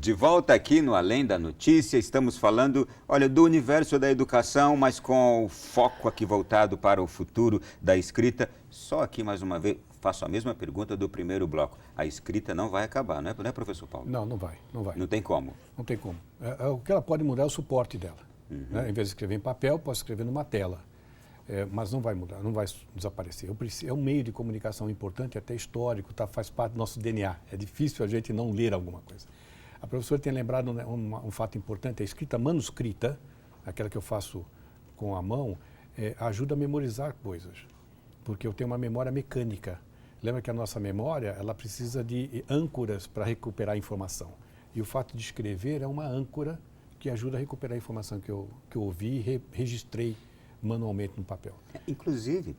De volta aqui no Além da Notícia, estamos falando, olha, do universo da educação, mas com o foco aqui voltado para o futuro da escrita. Só aqui, mais uma vez, faço a mesma pergunta do primeiro bloco. A escrita não vai acabar, não é, professor Paulo? Não, não vai. Não tem como? Não tem como. O que ela pode mudar é o suporte dela. Né? Em vez de escrever em papel, pode escrever numa tela. Mas não vai mudar, não vai desaparecer. É um meio de comunicação importante, até histórico, faz parte do nosso DNA. É difícil a gente não ler alguma coisa. A professora tem lembrado um fato importante, a escrita manuscrita, aquela que eu faço com a mão, ajuda a memorizar coisas, porque eu tenho uma memória mecânica. Lembra que a nossa memória, ela precisa de âncoras para recuperar a informação. E o fato de escrever é uma âncora que ajuda a recuperar a informação que eu ouvi e registrei manualmente no papel. Inclusive,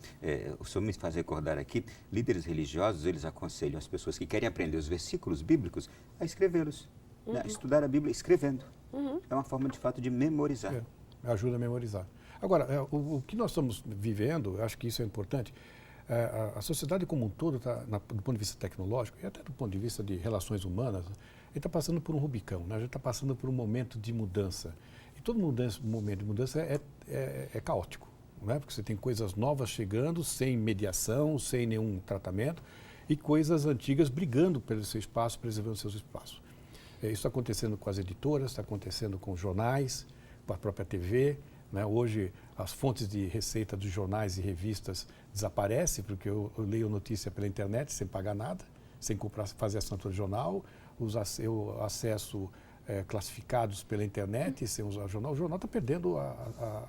o senhor me faz recordar aqui, líderes religiosos, eles aconselham as pessoas que querem aprender os versículos bíblicos a escrevê-los. Né? Estudar a Bíblia escrevendo. É uma forma, de fato, de memorizar. Ajuda a memorizar. Agora, o que nós estamos vivendo, eu acho que isso é importante, a sociedade como um todo, do ponto de vista tecnológico e até do ponto de vista de relações humanas, ele está passando por um Rubicão, né? A gente está passando por um momento de mudança. E todo momento de mudança é caótico, né? Porque você tem coisas novas chegando, sem mediação, sem nenhum tratamento, e coisas antigas brigando pelo seu espaço, preservando seus espaços. Isso está acontecendo com as editoras, está acontecendo com os jornais, com a própria TV. Né? Hoje, as fontes de receita dos jornais e revistas desaparecem, porque eu leio notícia pela internet sem pagar nada, sem comprar, fazer assinatura de jornal, eu acesso classificados pela internet sem usar o jornal está perdendo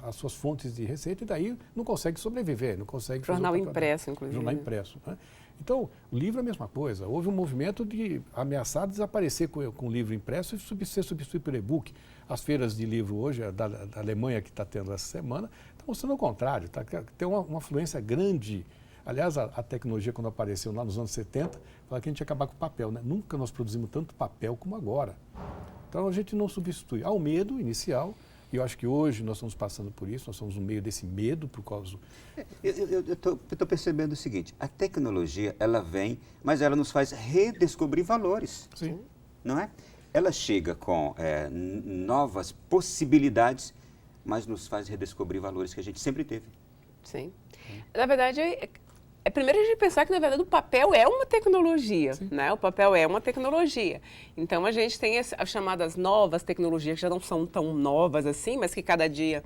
as suas fontes de receita e daí não consegue sobreviver, não consegue fazer jornal impresso, inclusive. Jornal impresso. Né? Então, o livro é a mesma coisa. Houve um movimento de ameaçar desaparecer com o livro impresso e ser substituído pelo e-book. As feiras de livro hoje, da Alemanha que está tendo essa semana, está mostrando o contrário. Tem uma afluência grande. Aliás, a tecnologia, quando apareceu lá nos anos 70, falava que a gente ia acabar com o papel. Né? Nunca nós produzimos tanto papel como agora. Então, a gente não substitui. Há o medo inicial, e eu acho que hoje nós estamos passando por isso, nós estamos no meio desse medo por causa do... Eu estou percebendo o seguinte, a tecnologia, ela vem, mas ela nos faz redescobrir valores. Sim. Não é? Ela chega com novas possibilidades, mas nos faz redescobrir valores que a gente sempre teve. Sim. Na verdade, primeiro a gente pensar que, na verdade, o papel é uma tecnologia, né? O papel é uma tecnologia. Então, a gente tem as chamadas novas tecnologias, que já não são tão novas assim, mas que cada dia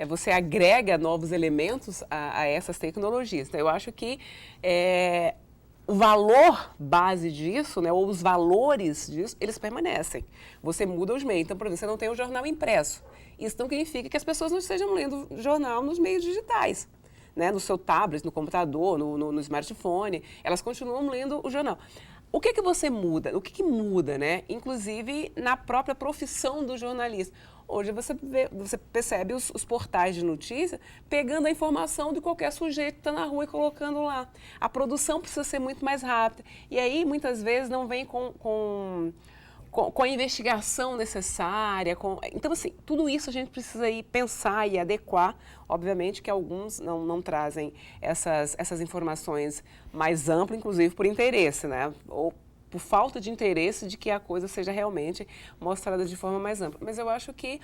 você agrega novos elementos a essas tecnologias. Então, eu acho que o valor base disso, né, ou os valores disso, eles permanecem. Você muda os meios. Então, por exemplo, você não tem o jornal impresso. Isso não significa que as pessoas não estejam lendo jornal nos meios digitais. Né, no seu tablet, no computador, no smartphone, elas continuam lendo o jornal. O que você muda? O que muda, né? Inclusive na própria profissão do jornalista. Hoje você percebe os portais de notícia pegando a informação de qualquer sujeito que está na rua e colocando lá. A produção precisa ser muito mais rápida. E aí, muitas vezes, não vem com a investigação necessária. Então, assim, tudo isso a gente precisa ir pensar e adequar. Obviamente que alguns não trazem essas informações mais amplas, inclusive por interesse, né? Ou por falta de interesse de que a coisa seja realmente mostrada de forma mais ampla. Mas eu acho que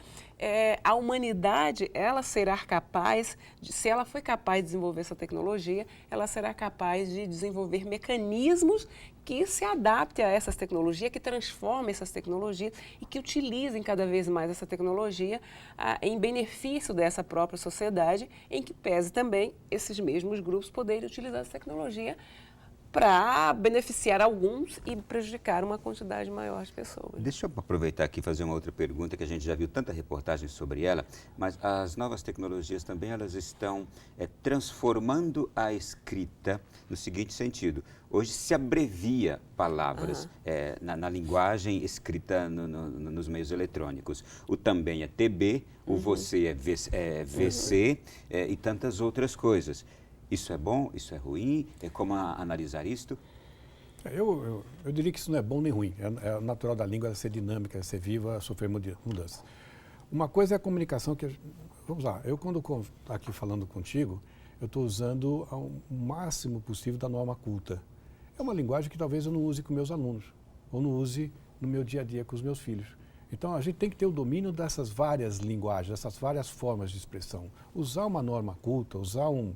a humanidade, ela será capaz, se ela foi capaz de desenvolver essa tecnologia, ela será capaz de desenvolver mecanismos que se adaptem a essas tecnologias, que transformem essas tecnologias e que utilizem cada vez mais essa tecnologia em benefício dessa própria sociedade, em que pese também esses mesmos grupos poderem utilizar essa tecnologia para beneficiar alguns e prejudicar uma quantidade maior de pessoas. Deixa eu aproveitar aqui e fazer uma outra pergunta, que a gente já viu tanta reportagem sobre ela, mas as novas tecnologias também elas estão transformando a escrita no seguinte sentido. Hoje se abrevia palavras na linguagem escrita nos meios eletrônicos. O também é TB, o você é VC e tantas outras coisas. Isso é bom? Isso é ruim? Como analisar isto? Eu diria que isso não é bom nem ruim. É natural da língua ser dinâmica, ser viva, sofrer mudanças. Uma coisa é a comunicação que... Vamos lá, eu quando estou aqui falando contigo, eu estou usando o máximo possível da norma culta. É uma linguagem que talvez eu não use com meus alunos, ou não use no meu dia a dia com os meus filhos. Então, a gente tem que ter o domínio dessas várias linguagens, dessas várias formas de expressão. Usar uma norma culta, usar um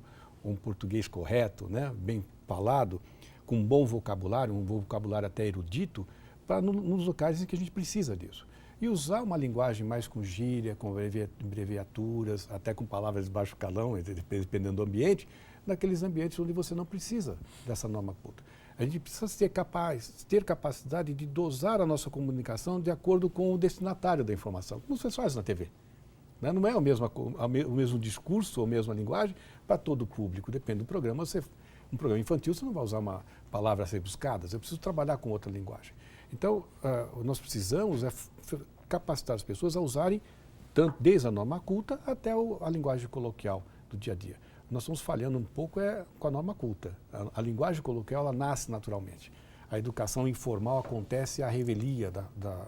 português correto, né, bem falado, com um bom vocabulário até erudito, nos locais em que a gente precisa disso. E usar uma linguagem mais com gíria, com abreviaturas, até com palavras de baixo calão, dependendo do ambiente, naqueles ambientes onde você não precisa dessa norma culta. A gente precisa ter capacidade de dosar a nossa comunicação de acordo com o destinatário da informação, como você faz na TV. Né? Não é o mesmo discurso ou a mesma linguagem para todo o público, depende do programa. Um programa infantil, você não vai usar uma palavras rebuscadas, eu preciso trabalhar com outra linguagem. Então, nós precisamos capacitar as pessoas a usarem, tanto desde a norma culta até a linguagem coloquial do dia a dia. Nós estamos falhando um pouco com a norma culta. A linguagem coloquial, ela nasce naturalmente. A educação informal acontece à revelia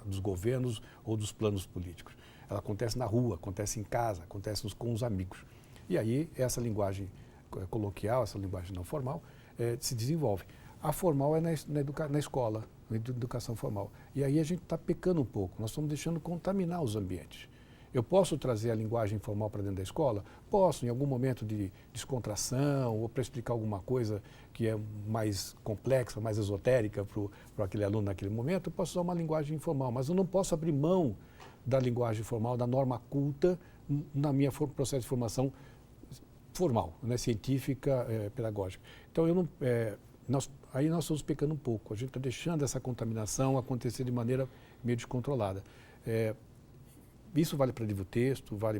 dos governos ou dos planos políticos. Ela acontece na rua, acontece em casa, acontece com os amigos. E aí, essa linguagem coloquial, essa linguagem não formal, se desenvolve. A formal é na escola, na educação formal. E aí a gente está pecando um pouco, nós estamos deixando contaminar os ambientes. Eu posso trazer a linguagem informal para dentro da escola? Posso, em algum momento de descontração ou para explicar alguma coisa que é mais complexa, mais esotérica para aquele aluno naquele momento, eu posso usar uma linguagem informal, mas eu não posso abrir mão da linguagem formal, da norma culta, na minha processo de formação formal, né, científica, pedagógica. Então, nós estamos pecando um pouco, a gente está deixando essa contaminação acontecer de maneira meio descontrolada. Isso vale para livro texto, vale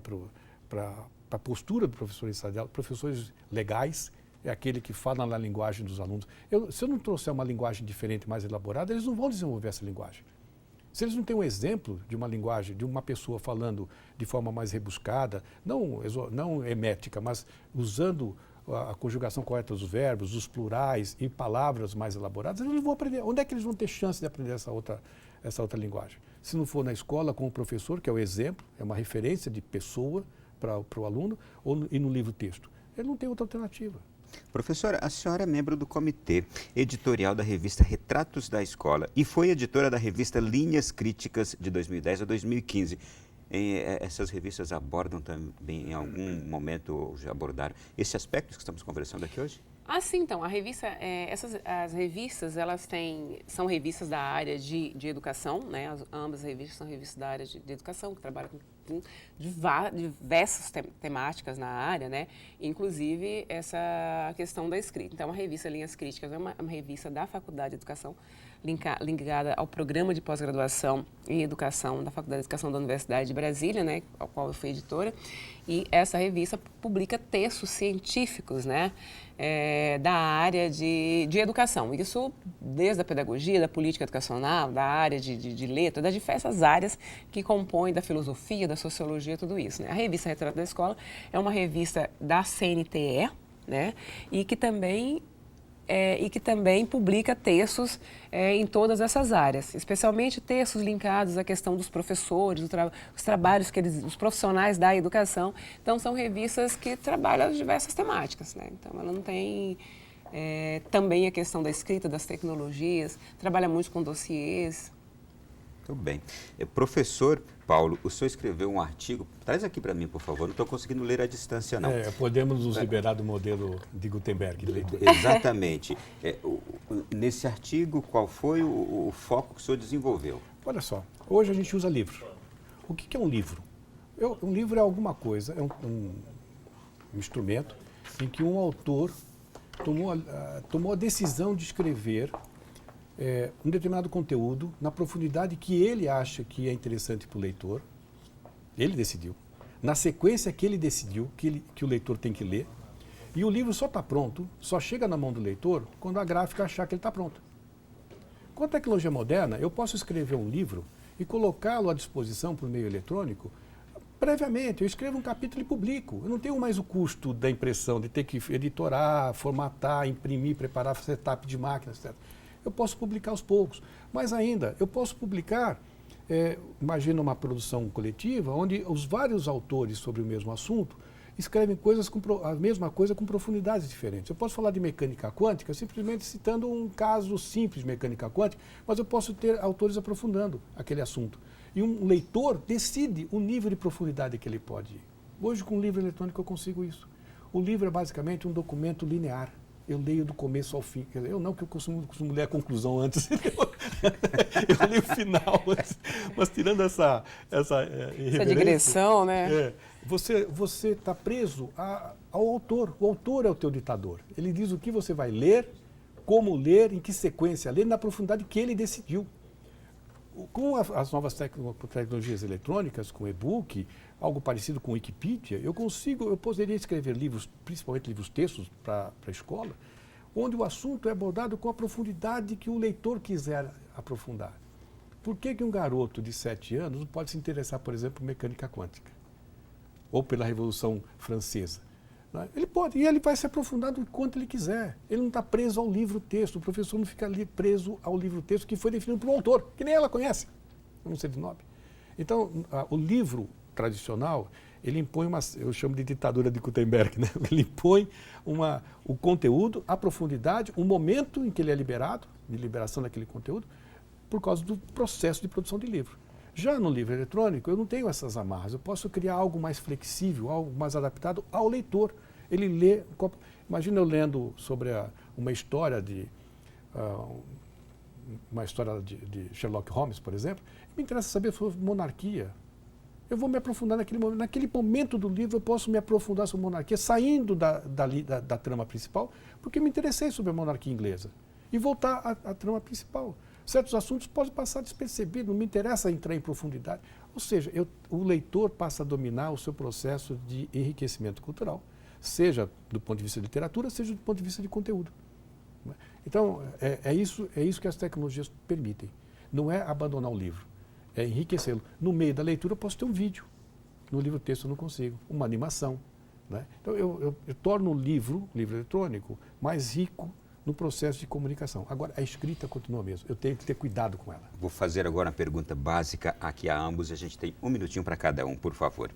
para a postura do professor em sala de aula. Professores legais é aquele que fala na linguagem dos alunos. Se eu não trouxer uma linguagem diferente, mais elaborada, eles não vão desenvolver essa linguagem. Se eles não têm um exemplo de uma linguagem, de uma pessoa falando de forma mais rebuscada, não hermética, mas usando a conjugação correta dos verbos, os plurais e palavras mais elaboradas, eles não vão aprender. Onde é que eles vão ter chance de aprender essa outra linguagem? Se não for na escola com o professor, que é o exemplo, é uma referência de pessoa para o aluno, e no livro texto. Ele não tem outra alternativa. Professora, a senhora é membro do comitê editorial da revista Retratos da Escola e foi editora da revista Linhas Críticas de 2010 a 2015. Essas revistas abordam também, em algum momento, ou já abordaram esse aspecto que estamos conversando aqui hoje? Sim, então, as revistas, são revistas da área de educação, né? Ambas as revistas são revistas da área de educação, que trabalham com diversas temáticas na área, né? Inclusive essa questão da escrita. Então, a revista Linhas Críticas é uma revista da Faculdade de Educação, ligada ao programa de pós-graduação em educação da Faculdade de Educação da Universidade de Brasília, né, ao qual eu fui editora, e essa revista publica textos científicos, né, da área de educação. Isso desde a pedagogia, da política educacional, da área de letra, das diversas áreas que compõem da filosofia, da sociologia, tudo isso, né. A revista Retrato da Escola é uma revista da CNTE, né, e que também publica textos em todas essas áreas, especialmente textos linkados à questão dos professores, os trabalhos os profissionais da educação. Então, são revistas que trabalham diversas temáticas, né? Então, ela não tem também a questão da escrita, das tecnologias, trabalha muito com dossiês. Muito bem. Professor Paulo, o senhor escreveu um artigo, traz aqui para mim, por favor, não estou conseguindo ler à distância, não. Podemos nos liberar do modelo de Gutenberg. De leitura. Exatamente. Nesse artigo, qual foi o foco que o senhor desenvolveu? Olha só, hoje a gente usa livro. O que é um livro? Um livro é alguma coisa, é um instrumento em que um autor tomou a decisão de escrever um determinado conteúdo na profundidade que ele acha que é interessante para o leitor. Ele decidiu. Na sequência que ele decidiu, que o leitor tem que ler. E o livro só está pronto, só chega na mão do leitor quando a gráfica achar que ele está pronto. Com a tecnologia moderna, eu posso escrever um livro e colocá-lo à disposição por meio eletrônico. Previamente, eu escrevo um capítulo e publico. Eu não tenho mais o custo da impressão, de ter que editorar, formatar, imprimir, preparar setup de máquinas, etc. Eu posso publicar aos poucos. Mas ainda, eu posso publicar, imagina uma produção coletiva, onde os vários autores sobre o mesmo assunto, escrevem a mesma coisa com profundidades diferentes. Eu posso falar de mecânica quântica simplesmente citando um caso simples de mecânica quântica, mas eu posso ter autores aprofundando aquele assunto. E um leitor decide o nível de profundidade que ele pode ir. Hoje, com o livro eletrônico, eu consigo isso. O livro é basicamente um documento linear. Eu leio do começo ao fim. Quer dizer, eu não, que eu costumo ler a conclusão antes. Eu leio o final antes. Mas tirando essa digressão, né? Você está preso ao autor. O autor é o teu ditador. Ele diz o que você vai ler, como ler, em que sequência ler, na profundidade que ele decidiu. Com as novas tecnologias eletrônicas, com e-book, algo parecido com Wikipedia, eu poderia escrever livros, principalmente livros-textos para a escola, onde o assunto é abordado com a profundidade que o leitor quiser aprofundar. Por que um garoto de 7 anos não pode se interessar, por exemplo, por mecânica quântica? Ou pela Revolução Francesa? Ele pode, e ele vai se aprofundar do quanto ele quiser. Ele não está preso ao livro-texto, o professor não fica ali preso ao livro-texto que foi definido pelo autor, que nem ela conhece, não sei de nome. Então, o livro tradicional, ele impõe eu chamo de ditadura de Gutenberg, né? Ele impõe o conteúdo, a profundidade, o momento em que ele é liberado, de liberação daquele conteúdo, por causa do processo de produção de livro. Já no livro eletrônico, eu não tenho essas amarras. Eu posso criar algo mais flexível, algo mais adaptado ao leitor. Ele lê... Imagina eu lendo sobre uma história de Sherlock Holmes, por exemplo. Me interessa saber sobre monarquia. Eu vou me aprofundar naquele momento. Naquele momento do livro, eu posso me aprofundar sobre monarquia, saindo da trama principal, porque me interessei sobre a monarquia inglesa. E voltar à trama principal. Certos assuntos podem passar despercebidos, não me interessa entrar em profundidade. Ou seja, o leitor passa a dominar o seu processo de enriquecimento cultural, seja do ponto de vista de literatura, seja do ponto de vista de conteúdo. Então, é isso que as tecnologias permitem. Não é abandonar o livro, é enriquecê-lo. No meio da leitura eu posso ter um vídeo, no livro-texto eu não consigo, uma animação. Né? Então, eu torno o livro eletrônico, mais rico no processo de comunicação. Agora, a escrita continua mesmo. Eu tenho que ter cuidado com ela. Vou fazer agora uma pergunta básica aqui a ambos. A gente tem um minutinho para cada um, por favor.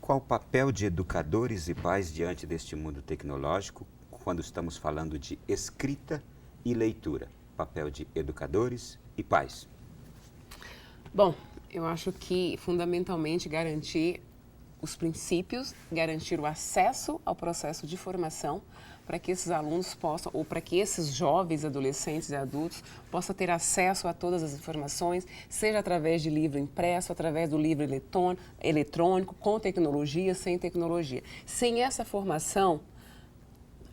Qual o papel de educadores e pais diante deste mundo tecnológico quando estamos falando de escrita e leitura? Papel de educadores e pais. Bom, eu acho que fundamentalmente garantir os princípios, garantir o acesso ao processo de formação para que esses alunos possam, ou para que esses jovens, adolescentes e adultos possam ter acesso a todas as informações, seja através de livro impresso, através do livro eletrônico, com tecnologia, sem tecnologia. Sem essa formação,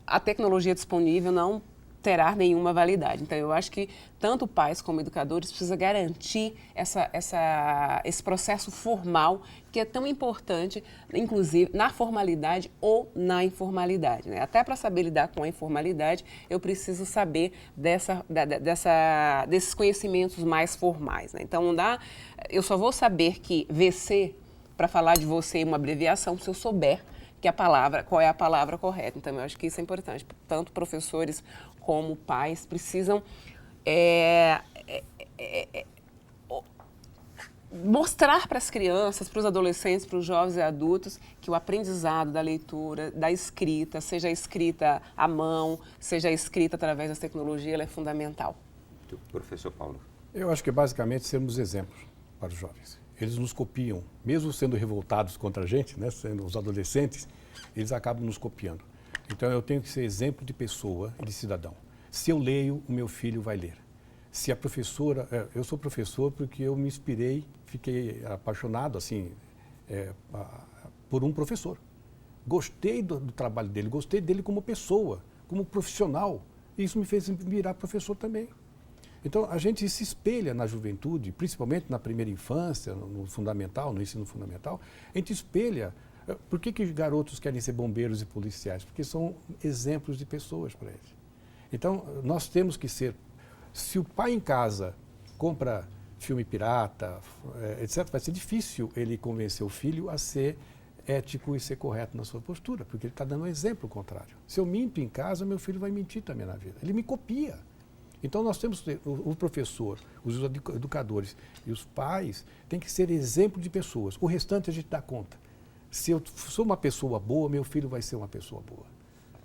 a tecnologia disponível não terá nenhuma validade. Então, eu acho que tanto pais como educadores precisam garantir esse processo formal que é tão importante, inclusive na formalidade ou na informalidade. Né? Até para saber lidar com a informalidade, eu preciso saber desses conhecimentos mais formais. Né? Então, não dá, eu só vou saber que VC, para falar de você, é uma abreviação, se eu souber qual é a palavra correta. Então, eu acho que isso é importante. Tanto professores como pais precisam mostrar para as crianças, para os adolescentes, para os jovens e adultos que o aprendizado da leitura, da escrita, seja a escrita à mão, seja a escrita através das tecnologias, ela é fundamental. Professor Paulo. Eu acho que é basicamente sermos exemplos para os jovens. Eles nos copiam, mesmo sendo revoltados contra a gente, né, sendo os adolescentes, eles acabam nos copiando. Então, eu tenho que ser exemplo de pessoa e de cidadão. Se eu leio, o meu filho vai ler. Se a professora... eu sou professor porque eu me inspirei, fiquei apaixonado, assim, por um professor. Gostei do trabalho dele, gostei dele como pessoa, como profissional. E isso me fez virar professor também. Então, a gente se espelha na juventude, principalmente na primeira infância, no fundamental, no ensino fundamental, a gente espelha. Por que garotos querem ser bombeiros e policiais? Porque são exemplos de pessoas para eles. Então, nós temos que ser... Se o pai em casa compra filme pirata, etc., vai ser difícil ele convencer o filho a ser ético e ser correto na sua postura, porque ele está dando um exemplo contrário. Se eu minto em casa, meu filho vai mentir também na vida. Ele me copia. Então, nós temos o professor, os educadores e os pais têm que ser exemplo de pessoas. O restante a gente dá conta. Se eu sou uma pessoa boa, meu filho vai ser uma pessoa boa.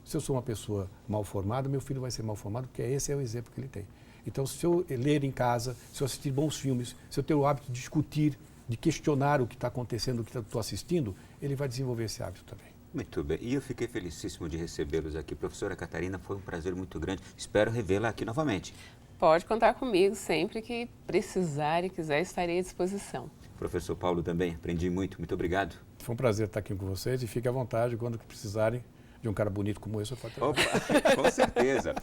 Se eu sou uma pessoa mal formada, meu filho vai ser mal formado, porque esse é o exemplo que ele tem. Então, se eu ler em casa, se eu assistir bons filmes, se eu ter o hábito de discutir, de questionar o que está acontecendo, o que eu estou assistindo, ele vai desenvolver esse hábito também. Muito bem. E eu fiquei felicíssimo de recebê-los aqui. Professora Catarina, foi um prazer muito grande. Espero revê-la aqui novamente. Pode contar comigo sempre que precisar e quiser, estarei à disposição. Professor Paulo também, aprendi muito. Muito obrigado. Foi um prazer estar aqui com vocês e fique à vontade quando precisarem de um cara bonito como esse. Opa, com certeza.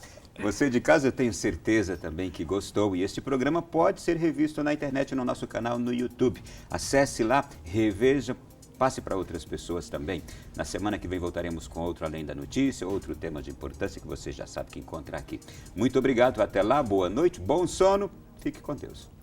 Você de casa, eu tenho certeza também que gostou. E este programa pode ser revisto na internet, no nosso canal no YouTube. Acesse lá, reveja, passe para outras pessoas também. Na semana que vem voltaremos com outro Além da Notícia, outro tema de importância que você já sabe que encontra aqui. Muito obrigado, até lá, boa noite, bom sono, fique com Deus.